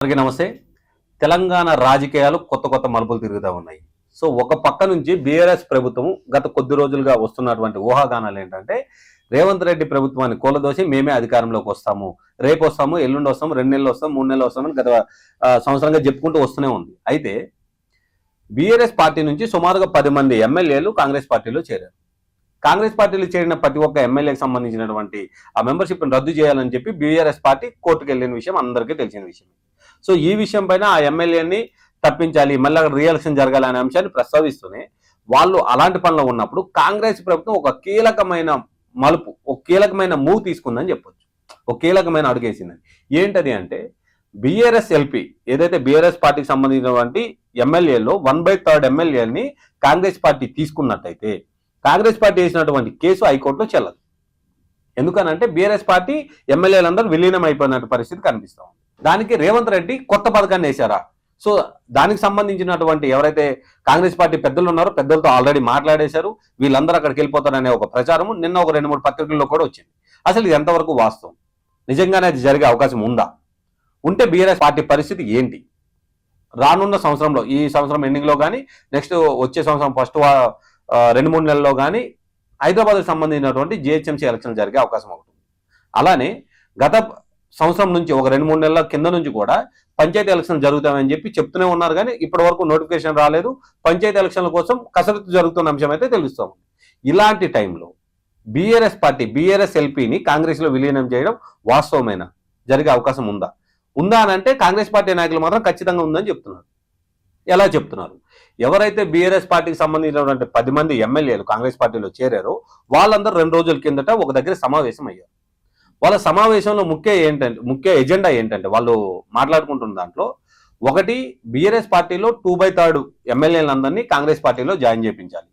అందరికీ నమస్తే. తెలంగాణ రాజకీయాలు కొత్త మలుపులు తిరుగుతూ ఉన్నాయి. సో ఒక పక్క నుంచి బీఆర్ఎస్ ప్రభుత్వం గత కొద్ది రోజులుగా వస్తున్నటువంటి ఊహాగానాలు ఏంటంటే రేవంత్ రెడ్డి ప్రభుత్వాన్ని కూలదోసి మేమే అధికారంలోకి వస్తాము, రేపు వస్తాము, ఎల్లుండి వస్తాము, 2 నెలలు వస్తాం, 3 నెలలు వస్తామని గత సంవత్సరంగా చెప్పుకుంటూ వస్తూనే ఉంది. అయితే బీఆర్ఎస్ పార్టీ నుంచి సుమారుగా 10 మంది ఎమ్మెల్యేలు కాంగ్రెస్ పార్టీలో చేరారు. కాంగ్రెస్ పార్టీలో చేరిన ప్రతి ఒక్క ఎమ్మెల్యేకి సంబంధించినటువంటి ఆ మెంబర్షిప్ను రద్దు చేయాలని చెప్పి బీఆర్ఎస్ పార్టీ కోర్టుకు వెళ్ళిన విషయం అందరికీ తెలిసిన విషయం. సో ఈ విషయం పైన ఆ ఎమ్మెల్యేని తప్పించాలి, మళ్ళీ అక్కడ రీఎలక్షన్ జరగాలి అనే అంశాన్ని ప్రస్తావిస్తూనే వాళ్ళు అలాంటి పనిలో ఉన్నప్పుడు కాంగ్రెస్ ప్రభుత్వం ఒక కీలకమైన మలుపు, ఒక కీలకమైన మూవ్ తీసుకుందని చెప్పొచ్చు, ఒక కీలకమైన అడుగేసిందని. ఏంటది అంటే బీఆర్ఎస్ ఎల్పీ ఏదైతే బీఆర్ఎస్ పార్టీకి సంబంధించినటువంటి ఎమ్మెల్యేలో 1/3 ఎమ్మెల్యేని కాంగ్రెస్ పార్టీ తీసుకున్నట్టయితే కాంగ్రెస్ పార్టీ వేసినటువంటి కేసు హైకోర్టులో చెల్లదు. ఎందుకనంటే బీఆర్ఎస్ పార్టీ ఎమ్మెల్యేలందరూ విలీనం అయిపోయినట్టు పరిస్థితి కనిపిస్తా ఉంది. దానికి రేవంత్ రెడ్డి కొత్త పథకాన్ని వేశారా? సో దానికి సంబంధించినటువంటి ఎవరైతే కాంగ్రెస్ పార్టీ పెద్దలు ఉన్నారో పెద్దలతో ఆల్రెడీ మాట్లాడేశారు, వీళ్ళందరూ అక్కడికి వెళ్ళిపోతారనే ఒక ప్రచారము నిన్న ఒక 2-3 పత్రికల్లో కూడా వచ్చింది. అసలు ఇది ఎంతవరకు వాస్తవం, నిజంగానే అది జరిగే అవకాశం ఉందా? ఉంటే బీఆర్ఎస్ పార్టీ పరిస్థితి ఏంటి? రానున్న సంవత్సరంలో, ఈ సంవత్సరం ఎండింగ్లో కానీ నెక్స్ట్ వచ్చే సంవత్సరం ఫస్ట్ 2-3 నెలల్లో కానీ హైదరాబాద్కి సంబంధించినటువంటి జిహెచ్ఎంసీ ఎలక్షన్ జరిగే అవకాశం అవుతుంది. అలానే గత సంవత్సరం నుంచి ఒక 2-3 నెలల కింద నుంచి కూడా పంచాయతీ ఎలక్షన్ జరుగుతామని చెప్పి చెప్తూనే ఉన్నారు, కానీ ఇప్పటి వరకు నోటిఫికేషన్ రాలేదు. పంచాయతీ ఎలక్షన్ల కోసం కసరత్తు జరుగుతున్న అంశం అయితే తెలుస్తాము. ఇలాంటి టైంలో బీఆర్ఎస్ పార్టీ బీఆర్ఎస్ ఎల్పీని కాంగ్రెస్లో విలీనం చేయడం వాస్తవమైన జరిగే అవకాశం ఉందా? అని అంటే కాంగ్రెస్ పార్టీ నాయకులు మాత్రం ఖచ్చితంగా ఉందని చెప్తున్నారు. ఎలా చెప్తున్నారు? ఎవరైతే బీఆర్ఎస్ పార్టీకి సంబంధించినటువంటి 10 మంది ఎమ్మెల్యేలు కాంగ్రెస్ పార్టీలో చేరారో వాళ్ళందరూ 2 రోజుల కిందట ఒక దగ్గర సమావేశం అయ్యారు. వాళ్ళ సమావేశంలో ముఖ్య ఎజెండా ఏంటంటే వాళ్ళు మాట్లాడుకుంటున్న దాంట్లో ఒకటి, బీఆర్ఎస్ పార్టీలో 2/3 ఎమ్మెల్యేలందరినీ కాంగ్రెస్ పార్టీలో జాయిన్ చేయించాలి.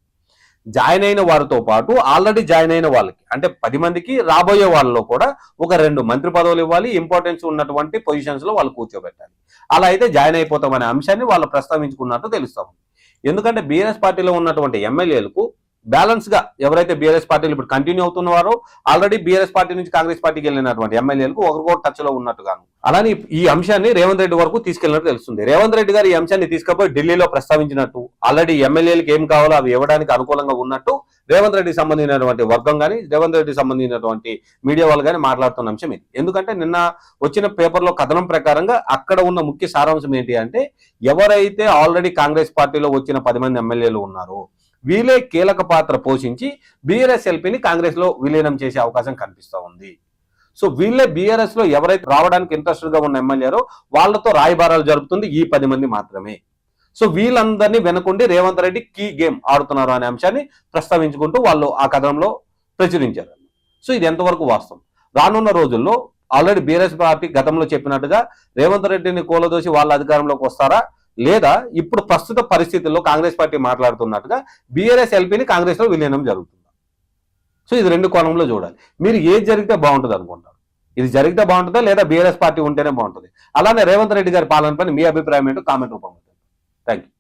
జాయిన్ అయిన వారితో పాటు ఆల్రెడీ జాయిన్ అయిన వాళ్ళకి అంటే 10 మందికి రాబోయే వాళ్ళలో కూడా ఒక 2 మంత్రి పదవులు ఇవ్వాలి, ఇంపార్టెన్స్ ఉన్నటువంటి పొజిషన్స్ లో వాళ్ళు కూర్చోబెట్టాలి. అలా అయితే జాయిన్ అయిపోతామనే అంశాన్ని వాళ్ళు ప్రస్తావించుకున్నట్టు తెలుస్తాము. ఎందుకంటే బీఆర్ఎస్ పార్టీలో ఉన్నటువంటి ఎమ్మెల్యేలకు బ్యాలెన్స్ గా ఎవరైతే బీఆర్ఎస్ పార్టీలు ఇప్పుడు కంటిన్యూ అవుతున్నారో ఆల్రెడీ బీఆర్ఎస్ పార్టీ నుంచి కాంగ్రెస్ పార్టీకి వెళ్ళినటువంటి ఎమ్మెల్యేలకు ఒకరికొకరు టచ్ లో ఉన్నట్టుగాను అలానే ఈ అంశాన్ని రేవంత్ రెడ్డి వరకు తీసుకెళ్లినట్టు తెలుస్తుంది. రేవంత్ రెడ్డి గారు ఈ అంశాన్ని తీసుకుపోయి ఢిల్లీలో ప్రస్తావించినట్టు, ఆల్రెడీ ఎమ్మెల్యేలకు ఏం కావాలో అవి ఇవ్వడానికి అనుకూలంగా ఉన్నట్టు రేవంత్ రెడ్డికి సంబంధించినటువంటి వర్గం కానీ రేవంత్ రెడ్డికి సంబంధించినటువంటి మీడియా వాళ్ళు కానీ మాట్లాడుతున్న అంశం ఇది. ఎందుకంటే నిన్న వచ్చిన పేపర్లో కథనం ప్రకారంగా అక్కడ ఉన్న ముఖ్య సారాంశం ఏంటి అంటే ఎవరైతే ఆల్రెడీ కాంగ్రెస్ పార్టీలో వచ్చిన 10 మంది ఎమ్మెల్యేలు ఉన్నారో వీళ్ళే కీలక పాత్ర పోషించి బీఆర్ఎస్ ఎల్పీని కాంగ్రెస్ లో విలీనం చేసే అవకాశం కనిపిస్తూ ఉంది. సో వీళ్ళే బీఆర్ఎస్ లో ఎవరైతే రావడానికి ఇంట్రెస్టెడ్ గా ఉన్న ఎమ్మెల్యేరో వాళ్ళతో రాయబారాలు జరుపుతుంది ఈ 10 మంది మాత్రమే. సో వీళ్ళందరినీ వెనకుండి రేవంత్ రెడ్డి కీ గేమ్ ఆడుతున్నారు అనే అంశాన్ని ప్రస్తావించుకుంటూ వాళ్ళు ఆ కథనంలో ప్రచురించారు. సో ఇది ఎంతవరకు వాస్తవం? రానున్న రోజుల్లో ఆల్రెడీ బీఆర్ఎస్ పార్టీ గతంలో చెప్పినట్టుగా రేవంత్ రెడ్డిని కూలదోసి వాళ్ళ అధికారంలోకి వస్తారా, లేదా ఇప్పుడు ప్రస్తుత పరిస్థితుల్లో కాంగ్రెస్ పార్టీ మాట్లాడుతున్నట్టుగా బీఆర్ఎస్ ఎల్పీని కాంగ్రెస్ లో విలీనం జరుగుతుందా? సో ఇది 2 కోణంలో చూడాలి. మీరు ఏది జరిగితే బాగుంటుంది అనుకుంటారు? ఇది జరిగితే బాగుంటుందా లేదా బీఆర్ఎస్ పార్టీ ఉంటేనే బాగుంటుంది? అలానే రేవంత్ రెడ్డి గారి పాలనపై మీ అభిప్రాయం ఏంటో కామెంట్ రూపంలో. Thank you.